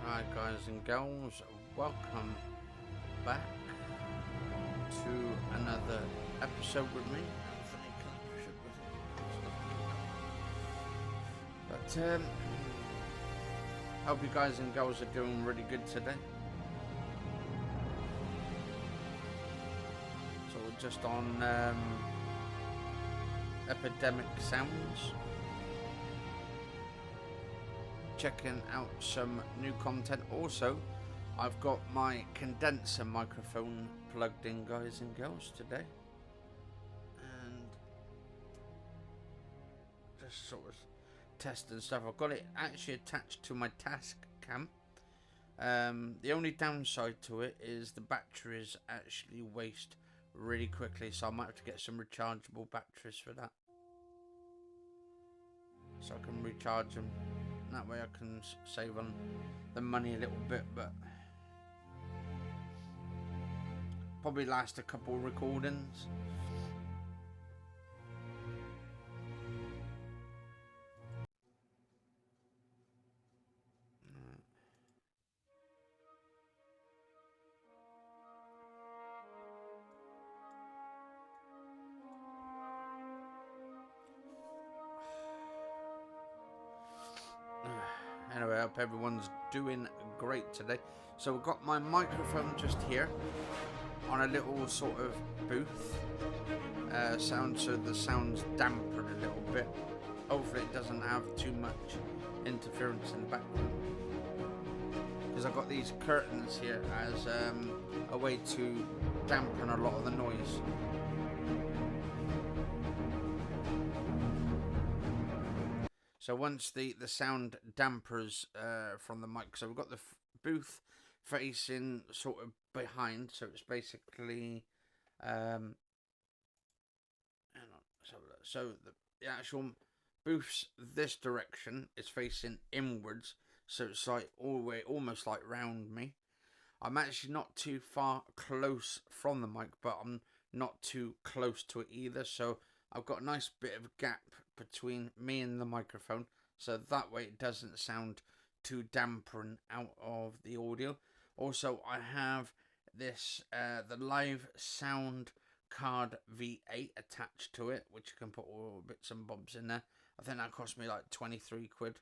Hi guys and girls, welcome back to another episode with me, Anthony Bishop. Hope you guys and girls are doing really good today. So we're just on epidemic sounds, checking out some new content. Also, I've got my condenser microphone plugged in, guys and girls, today, and just sort of testing stuff. I've got it actually attached to my task cam. The only downside to it is the batteries actually waste really quickly, so I might have to get some rechargeable batteries for that, so I can recharge them. That way I can save on the money a little bit, but probably last a couple of recordings. Anyway, I hope everyone's doing great today. So we've got my microphone just here on a little sort of booth so the sound's dampened a little bit. Hopefully it doesn't have too much interference in the background, because I've got these curtains here as a way to dampen a lot of the noise. So once the sound dampers from the mic, so we've got the booth facing sort of behind, so it's basically so the actual booth's this direction is facing inwards, so it's like almost like round me. I'm actually not too far close from the mic, but I'm not too close to it either, so I've got a nice bit of gap between me and the microphone, so that way it doesn't sound too dampened out of the audio. Also, I have this the live sound card V8 attached to it, which you can put all bits and bobs in there. I think that cost me like 23 quid.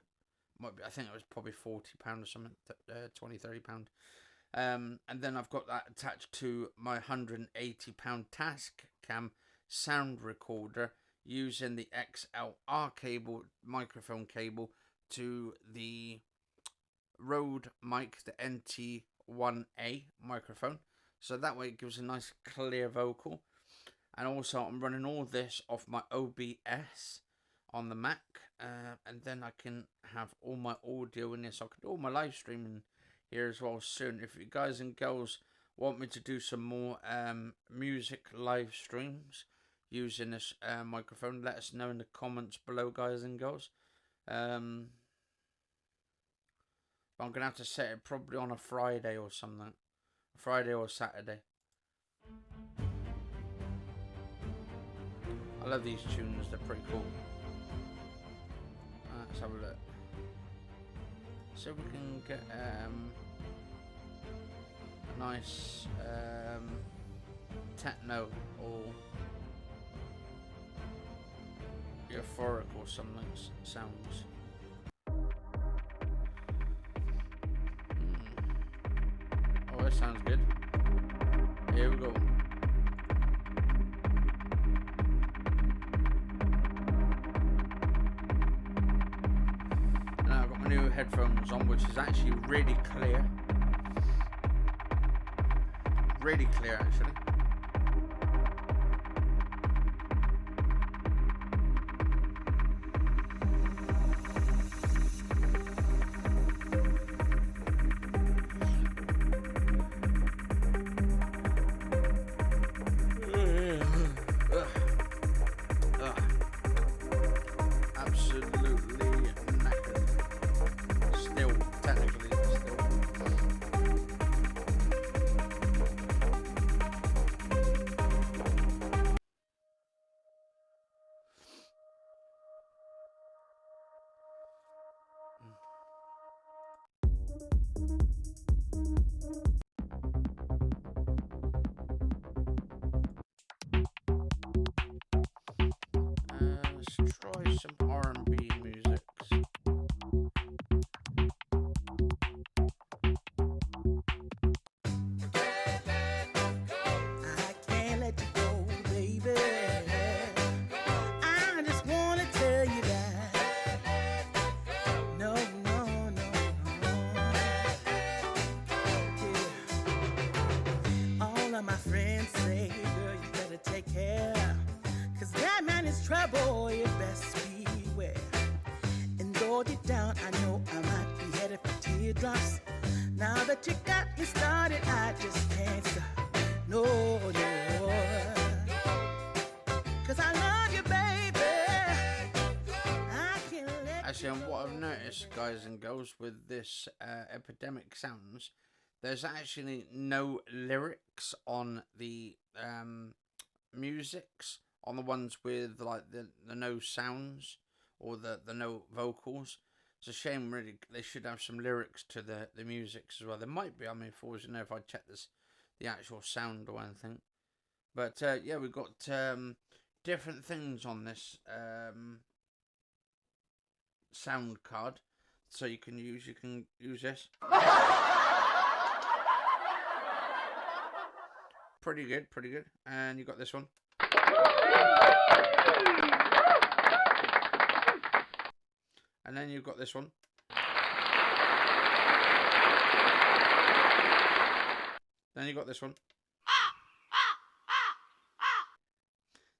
Might be, I think it was probably £40 or something, £23. And then I've got that attached to my £180 task cam sound recorder, using the XLR cable, microphone cable, to the Rode mic, the NT1A microphone, so that way it gives a nice clear vocal. And also I'm running all this off my OBS on the Mac, and then I can have all my audio in this. I can do all my live streaming here as well soon. If you guys and girls want me to do some more music live streams using this microphone, let us know in the comments below, guys and girls. I'm gonna have to set it probably on a Friday or something, Friday or Saturday. I love these tunes, they're pretty cool. Let's have a look. So we can get a nice techno or euphoric or something sounds. Oh, that sounds good. Here we go. Now I've got my new headphones on, which is actually really clear. Really clear, actually. some R&B music. Trouble, you best beware. And though deep down, I know I might be headed for teardrops. Now that you got me started, I just can't stop. No, no. Cause I love you, baby. I can't let Actually, and what I've noticed, guys and girls, with this Epidemic Sounds, there's actually no lyrics on the musics. On the ones with like the no sounds or the no vocals. It's a shame, really. They should have some lyrics to the music as well. There might be. I mean, for you know, if I check the actual sound or anything. But yeah, we've got different things on this sound card, so you can use this. Pretty good. And you got this one. And then you've got this one. Then you've got this one.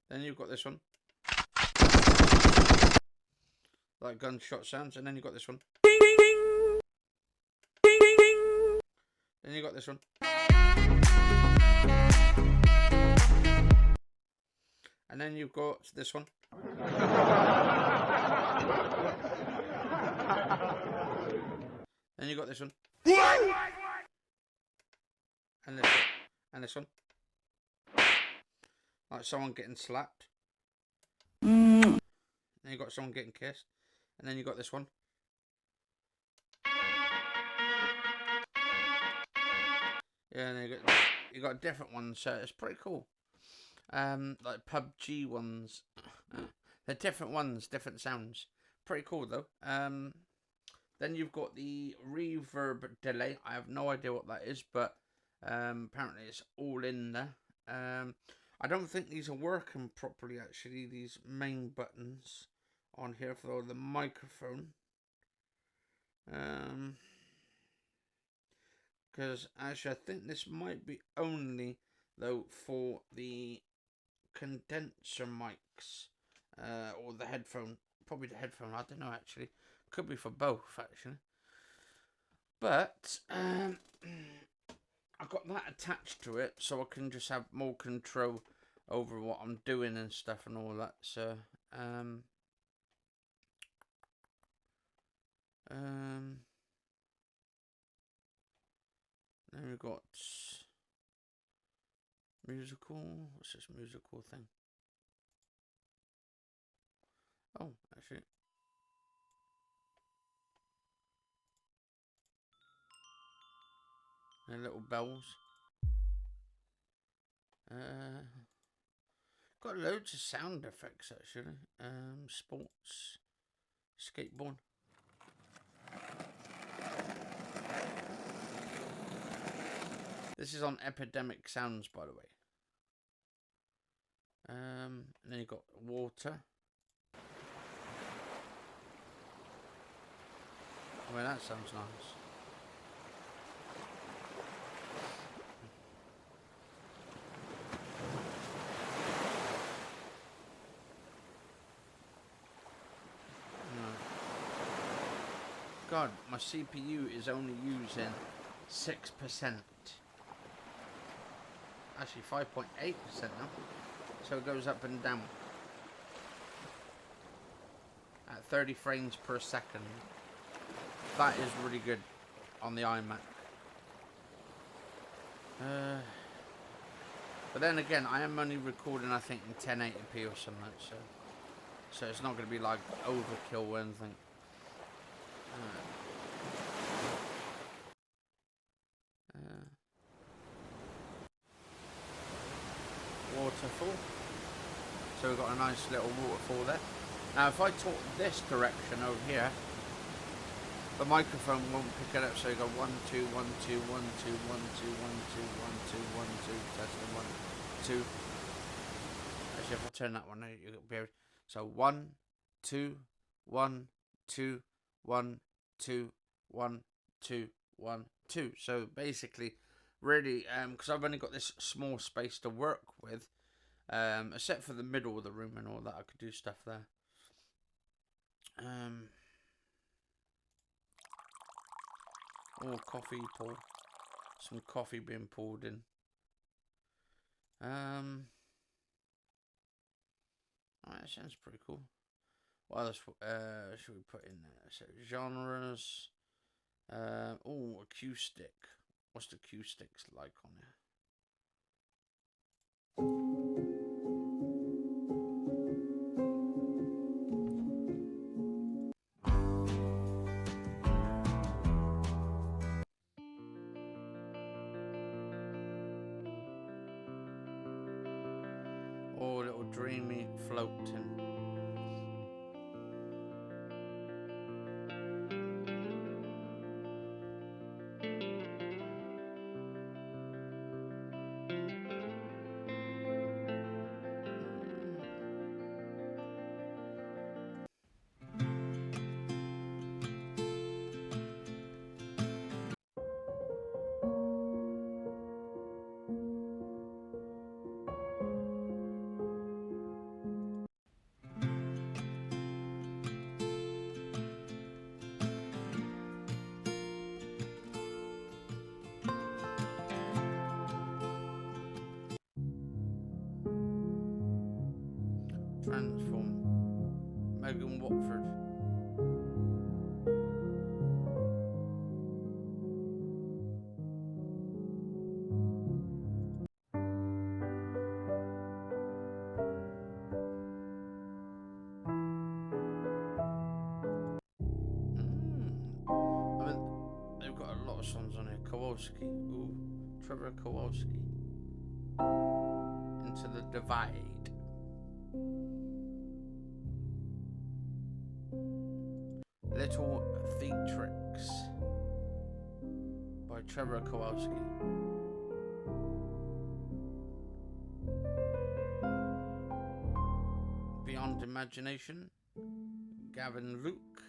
Then you've got this one. Like gunshot sounds. And then you've got this one. Then you've got this one. And then you've got this one. Then you got this one. And this one. And this one. Like someone getting slapped. Then you got someone getting kissed. And then you got this one. Yeah, and you got different ones, so it's pretty cool. Like PUBG ones. They're different ones, different sounds. Pretty cool though. Then you've got the reverb delay. I have no idea what that is, but apparently it's all in there. I don't think these are working properly, actually, these main buttons on here for the microphone. Because actually I think this might be only, though, for the condenser mics or the headphone. Probably the headphone, I don't know, actually. Could be for both, actually. But I've got that attached to it, so I can just have more control over what I'm doing and stuff and all that. So then we've got musical. What's this musical thing? Oh, actually. And little bells. Got loads of sound effects, actually. Sports, skateboard. This is on Epidemic Sounds, by the way. And then you've got water. I mean, that sounds nice. God, my CPU is only using 6%. Actually 5.8% now. So it goes up and down. At 30 frames per second. That is really good on the iMac. But then again, I am only recording, I think, in 1080p or something, so it's not going to be like overkill or anything. Waterfall. So we've got a nice little waterfall there. Now, if I talk this direction over here, the microphone won't pick it up. So you go 1 2 1 2 1 2 1 2 1 2 1 2 1 2 1 2 testing 1 2. Actually, if I turn that one, you'll be able. So 1 2 1 2 1 2 1 2 1 2. So basically, really, because I've only got this small space to work with, except for the middle of the room and all that, I could do stuff there. Oh, coffee pour. Some coffee being poured in. Oh, that sounds pretty cool. What else should we put in there? So genres. Oh, acoustic. What's the acoustics like on there? Oh, little dreamy floating. Transform. Megan Watford. I mean, they've got a lot of songs on here. Kowalski. Ooh, Trevor Kowalski. Into the Divide. Little Theatrix by Trevor Kowalski. Beyond Imagination, Gavin Luke.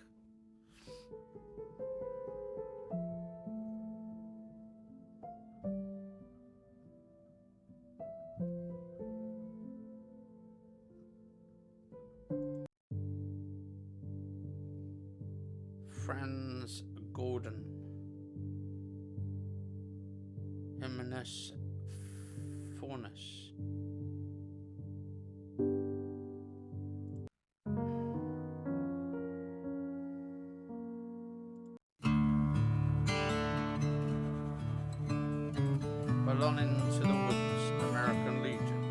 Franz Gordon. Jimenez Fornes. Belonging to the Woods, American Legion.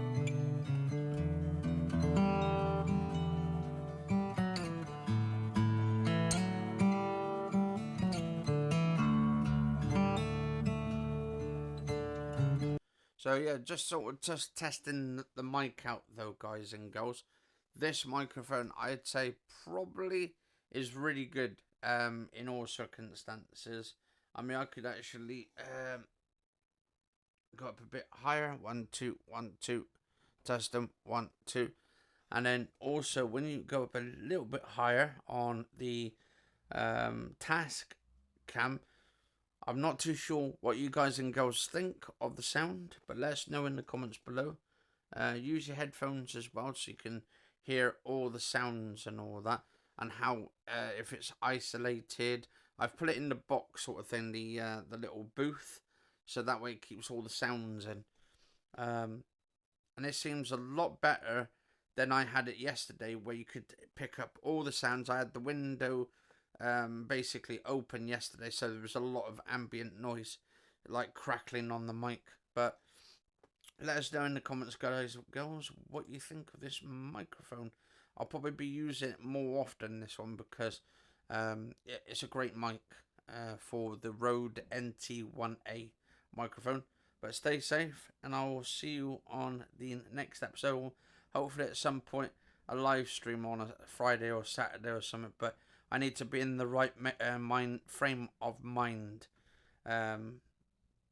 So yeah, just sort of just testing the mic out though, guys and girls. This microphone, I'd say, probably is really good in all circumstances. I mean, I could actually go up a bit higher. 1 2 1 2, test them. 1 2, and then also when you go up a little bit higher on the task cam, I'm not too sure what you guys and girls think of the sound, but let us know in the comments below. Use your headphones as well so you can hear all the sounds and all that, and how if it's isolated. I've put it in the box sort of thing, the little booth, so that way it keeps all the sounds in. And it seems a lot better than I had it yesterday, where you could pick up all the sounds. I had the window basically open yesterday, so there was a lot of ambient noise, like crackling on the mic. But let us know in the comments, guys, girls, what you think of this microphone. I'll probably be using it more often, this one, because it's a great mic for the Rode NT1A microphone. But stay safe, and I will see you on the next episode, hopefully at some point. a live stream on a Friday or Saturday or something, but I need to be in the right frame of mind,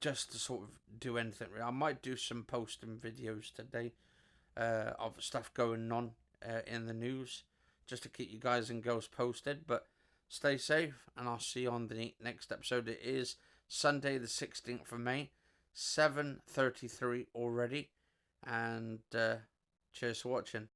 just to sort of do anything. I might do some posting videos today, of stuff going on in the news, just to keep you guys and girls posted. But stay safe, and I'll see you on the next episode. It is Sunday the 16th of May, 7:33 already, and cheers for watching.